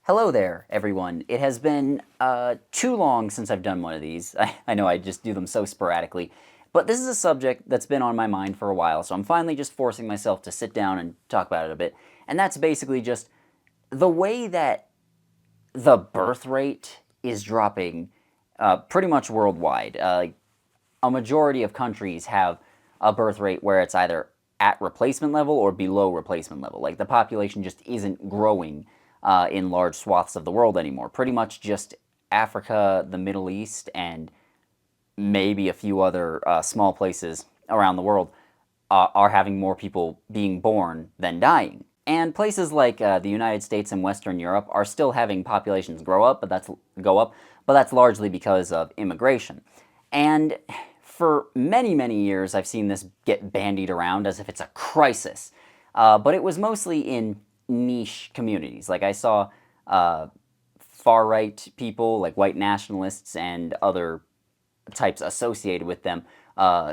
Hello there, everyone. It has been too long since I've done one of these. I know I just do them so sporadically, but this is a subject that's been on my mind for a while, so I'm finally just forcing myself to sit down and talk about it a bit. And that's basically just the way that the birth rate is dropping pretty much worldwide. A majority of countries have a birth rate where it's either at replacement level or below replacement level. Like the population just isn't growing in large swaths of the world anymore. Pretty much just Africa, the Middle East, and maybe a few other small places around the world are having more people being born than dying. And places like the United States and Western Europe are still having populations go up, but that's largely because of immigration. And for many, many years, I've seen this get bandied around as if it's a crisis. But it was mostly in niche communities. Like I saw far-right people, like white nationalists and other types associated with them,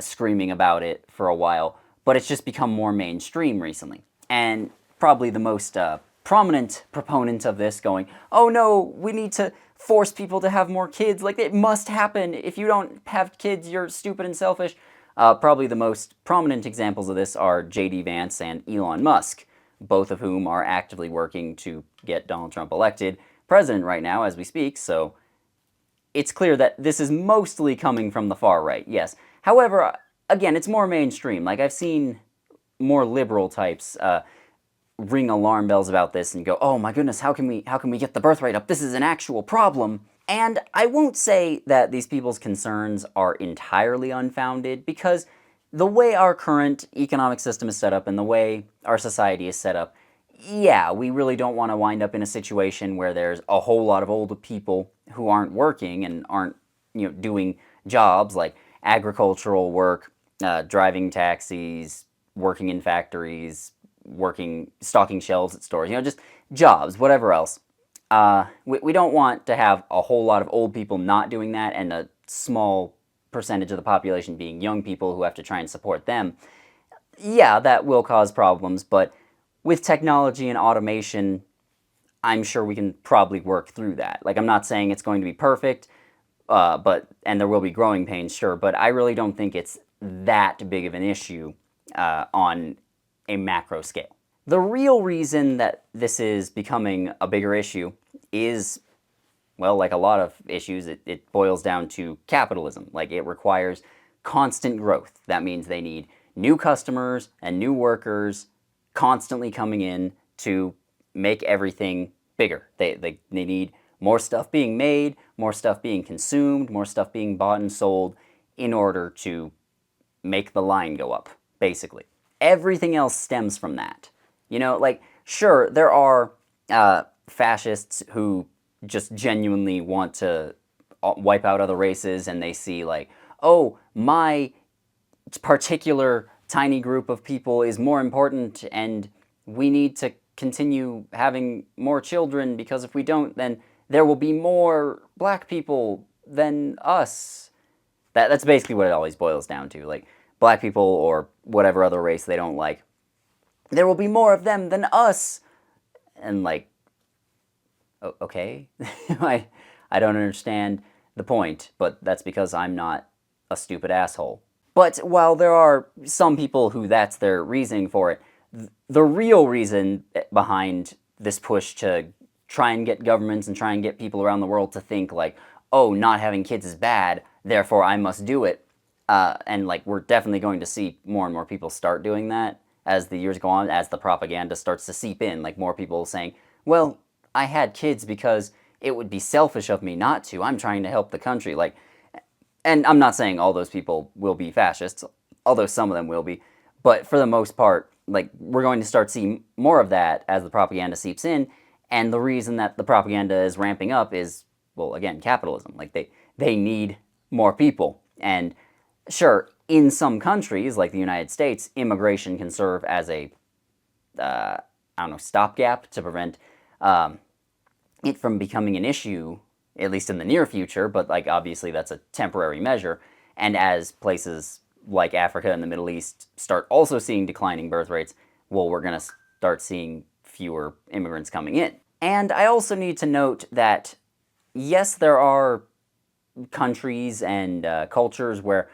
screaming about it for a while. But it's just become more mainstream recently. And probably the most prominent proponent of this going, oh no, we need to force people to have more kids. Like, it must happen. If you don't have kids, you're stupid and selfish. Probably the most prominent examples of this are J.D. Vance and Elon Musk, both of whom are actively working to get Donald Trump elected president right now as we speak, so it's clear that this is mostly coming from the far right, yes. However, again, it's more mainstream. Like, I've seen more liberal types ring alarm bells about this and go, oh my goodness, how can we get the birth rate up? This is an actual problem. And I won't say that these people's concerns are entirely unfounded, because the way our current economic system is set up and the way our society is set up, yeah, we really don't want to wind up in a situation where there's a whole lot of old people who aren't working and aren't, doing jobs like agricultural work, driving taxis, working in factories, stocking shelves at stores, just jobs, whatever else. We don't want to have a whole lot of old people not doing that and a small percentage of the population being young people who have to try and support them. Yeah, that will cause problems, but with technology and automation, I'm sure we can probably work through that. Like, I'm not saying it's going to be perfect, and there will be growing pains, sure, but I really don't think it's that big of an issue on a macro scale. The real reason that this is becoming a bigger issue is, well, like a lot of issues, it boils down to capitalism. Like, it requires constant growth. That means they need new customers and new workers constantly coming in to make everything bigger. They need more stuff being made, more stuff being consumed, more stuff being bought and sold in order to make the line go up, basically. Everything else stems from that. Like, sure, there are fascists who just genuinely want to wipe out other races, and they see, like, oh, my particular tiny group of people is more important, and we need to continue having more children, because if we don't, then there will be more black people than us. That's basically what it always boils down to. Like, black people or whatever other race they don't like, there will be more of them than us. And, like, okay, I don't understand the point, but that's because I'm not a stupid asshole. But while there are some people who that's their reasoning for it, the real reason behind this push to try and get governments and try and get people around the world to think, like, oh, not having kids is bad, therefore I must do it, and, like, we're definitely going to see more and more people start doing that as the years go on, as the propaganda starts to seep in, like more people saying, well, I had kids because it would be selfish of me not to. I'm trying to help the country. Like, and I'm not saying all those people will be fascists, although some of them will be, but for the most part, like, we're going to start seeing more of that as the propaganda seeps in, and the reason that the propaganda is ramping up is, well, again, capitalism. Like, they need more people, and sure, in some countries, like the United States, immigration can serve as a, stopgap to prevent it from becoming an issue, at least in the near future, but, like, obviously that's a temporary measure. And as places like Africa and the Middle East start also seeing declining birth rates, well, we're going to start seeing fewer immigrants coming in. And I also need to note that, yes, there are countries and cultures where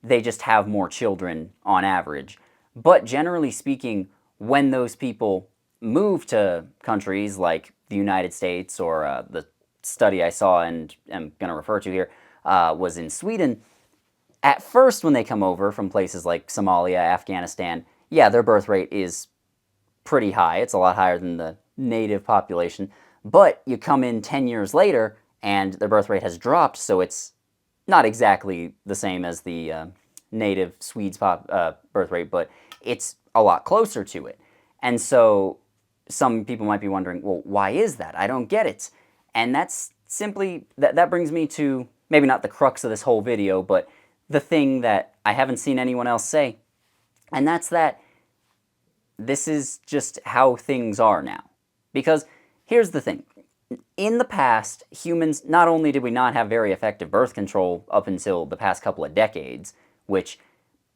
they just have more children on average. But generally speaking, when those people move to countries like the United States, or the study I saw and am going to refer to here was in Sweden, at first when they come over from places like Somalia, Afghanistan, yeah, their birth rate is pretty high. It's a lot higher than the native population. But you come in 10 years later and their birth rate has dropped, so it's not exactly the same as the native Swedes' birth rate, but it's a lot closer to it. And so some people might be wondering, well, why is that? I don't get it. And that's simply, that brings me to maybe not the crux of this whole video, but the thing that I haven't seen anyone else say. And that's that this is just how things are now. Because here's the thing. In the past, humans, not only did we not have very effective birth control up until the past couple of decades, which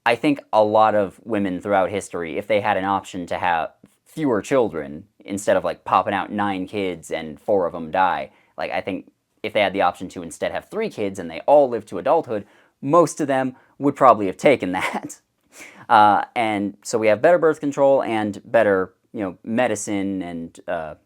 I think a lot of women throughout history, if they had an option to have fewer children, instead of like popping out 9 kids and 4 of them die, like I think if they had the option to instead have 3 kids and they all live to adulthood, most of them would probably have taken that. And so we have better birth control and better, medicine and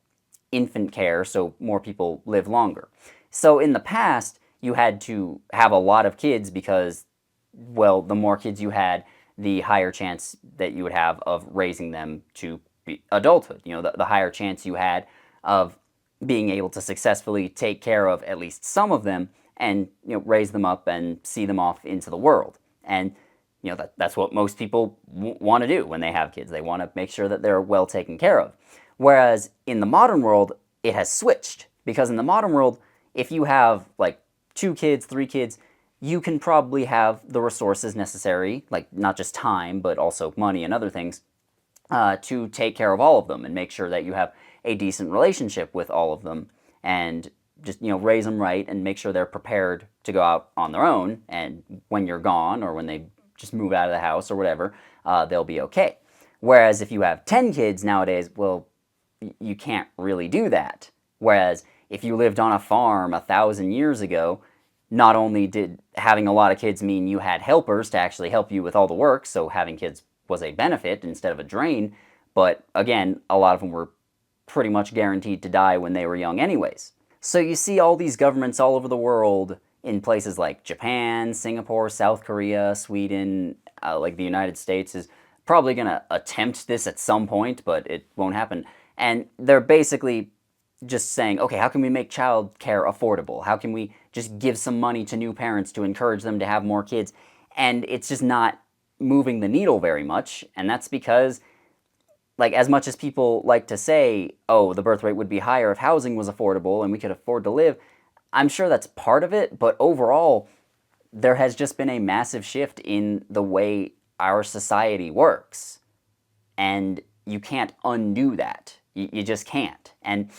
infant care, so more people live longer. So in the past, you had to have a lot of kids because, well, the more kids you had, the higher chance that you would have of raising them to adulthood. The higher chance you had of being able to successfully take care of at least some of them and raise them up and see them off into the world. And that's what most people want to do when they have kids. They want to make sure that they're well taken care of. Whereas in the modern world, it has switched. Because in the modern world, if you have like 2 kids, 3 kids, you can probably have the resources necessary, like not just time, but also money and other things, to take care of all of them and make sure that you have a decent relationship with all of them and just raise them right and make sure they're prepared to go out on their own, and when you're gone or when they just move out of the house or whatever, they'll be okay. Whereas if you have 10 kids nowadays, well, you can't really do that. Whereas if you lived on a farm 1,000 years ago, not only did having a lot of kids mean you had helpers to actually help you with all the work, so having kids was a benefit instead of a drain, but again, a lot of them were pretty much guaranteed to die when they were young anyways. So you see all these governments all over the world, in places like Japan, Singapore, South Korea, Sweden, like the United States is probably going to attempt this at some point, but it won't happen. And they're basically just saying, okay, how can we make child care affordable? How can we just give some money to new parents to encourage them to have more kids? And it's just not moving the needle very much. And that's because, like, as much as people like to say, oh, the birth rate would be higher if housing was affordable and we could afford to live, I'm sure that's part of it, but overall, there has just been a massive shift in the way our society works. And you can't undo that. You just can't. And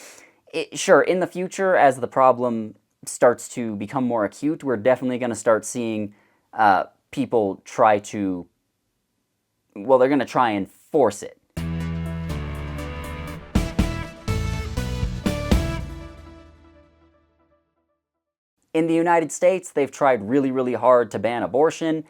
sure, in the future, as the problem starts to become more acute, we're definitely going to start seeing people try to, well, they're going to try and force it. In the United States, they've tried really, really hard to ban abortion.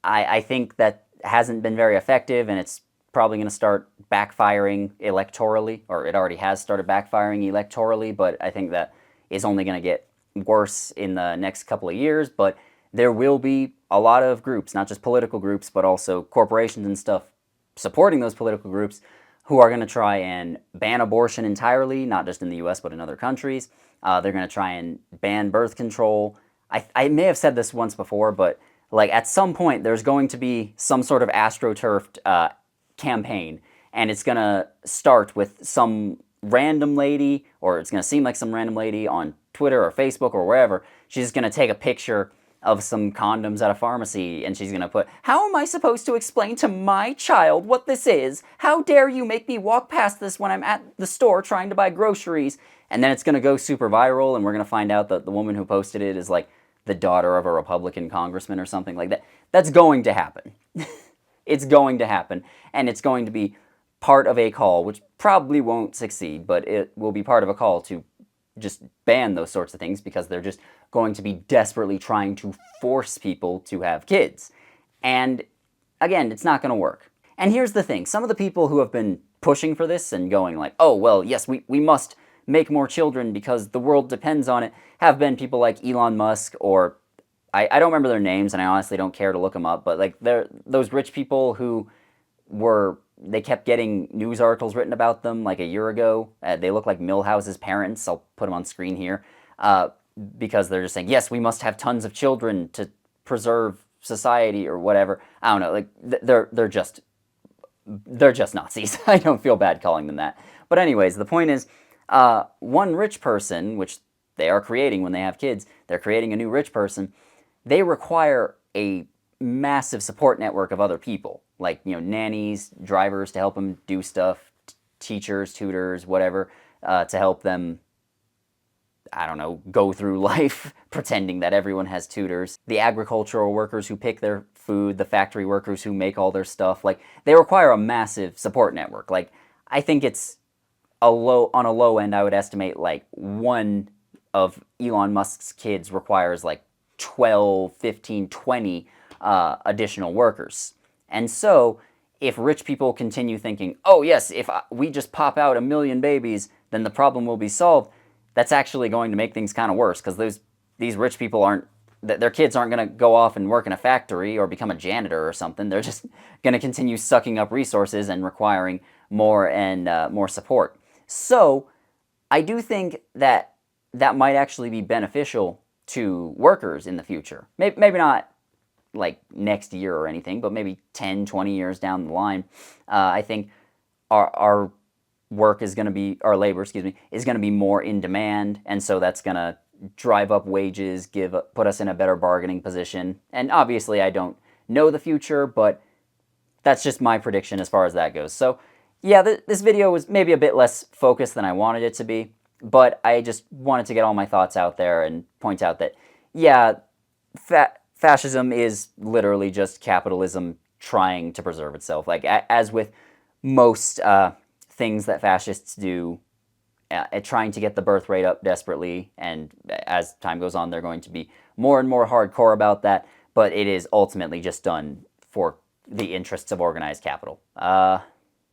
I think that hasn't been very effective, and it's probably going to start backfiring electorally, or it already has started backfiring electorally, but I think that is only going to get worse in the next couple of years. But there will be a lot of groups, not just political groups, but also corporations and stuff supporting those political groups, who are going to try and ban abortion entirely, not just in the US, but in other countries. They're going to try and ban birth control. I may have said this once before, but like at some point there's going to be some sort of astroturfed campaign, and it's going to start with some random lady, or it's going to seem like some random lady on Twitter or Facebook or wherever. She's going to take a picture of some condoms at a pharmacy, and she's going to put, "How am I supposed to explain to my child what this is? How dare you make me walk past this when I'm at the store trying to buy groceries?" And then it's going to go super viral, and we're going to find out that the woman who posted it is like the daughter of a Republican congressman or something like that. That's going to happen. It's going to happen, and it's going to be part of a call, which probably won't succeed, but it will be part of a call to just ban those sorts of things because they're just going to be desperately trying to force people to have kids. And again, it's not going to work. And here's the thing, some of the people who have been pushing for this and going like, oh, well, yes, we must make more children because the world depends on it, have been people like Elon Musk, or I don't remember their names and I honestly don't care to look them up, but like they're those rich people who they kept getting news articles written about them like a year ago. They look like Milhouse's parents. I'll put them on screen here because they're just saying, yes, we must have tons of children to preserve society or whatever. I don't know. Like they're just Nazis. I don't feel bad calling them that. But anyways, the point is, one rich person, which they are creating when they have kids, they're creating a new rich person. They require a massive support network of other people, like, you know, nannies, drivers to help them do stuff, teachers, tutors, whatever, to help them, I don't know, go through life pretending that everyone has tutors. The agricultural workers who pick their food, the factory workers who make all their stuff, like, they require a massive support network. Like, I think it's on a low end, I would estimate like one of Elon Musk's kids requires like 12, 15, 20 additional workers. And so if rich people continue thinking, oh yes, if we just pop out 1 million babies, then the problem will be solved, that's actually going to make things kind of worse because these rich people their kids aren't going to go off and work in a factory or become a janitor or something. They're just going to continue sucking up resources and requiring more and more support. So I do think that might actually be beneficial to workers in the future. Maybe not like next year or anything, but maybe 10, 20 years down the line. I think our labor, is going to be more in demand, and so that's going to drive up wages, put us in a better bargaining position. And obviously I don't know the future, but that's just my prediction as far as that goes. So yeah, this video was maybe a bit less focused than I wanted it to be, but I just wanted to get all my thoughts out there and point out that, yeah, fascism is literally just capitalism trying to preserve itself. Like, as with most things that fascists do, trying to get the birth rate up desperately, and as time goes on, they're going to be more and more hardcore about that, but it is ultimately just done for the interests of organized capital.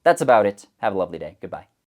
That's about it. Have a lovely day. Goodbye.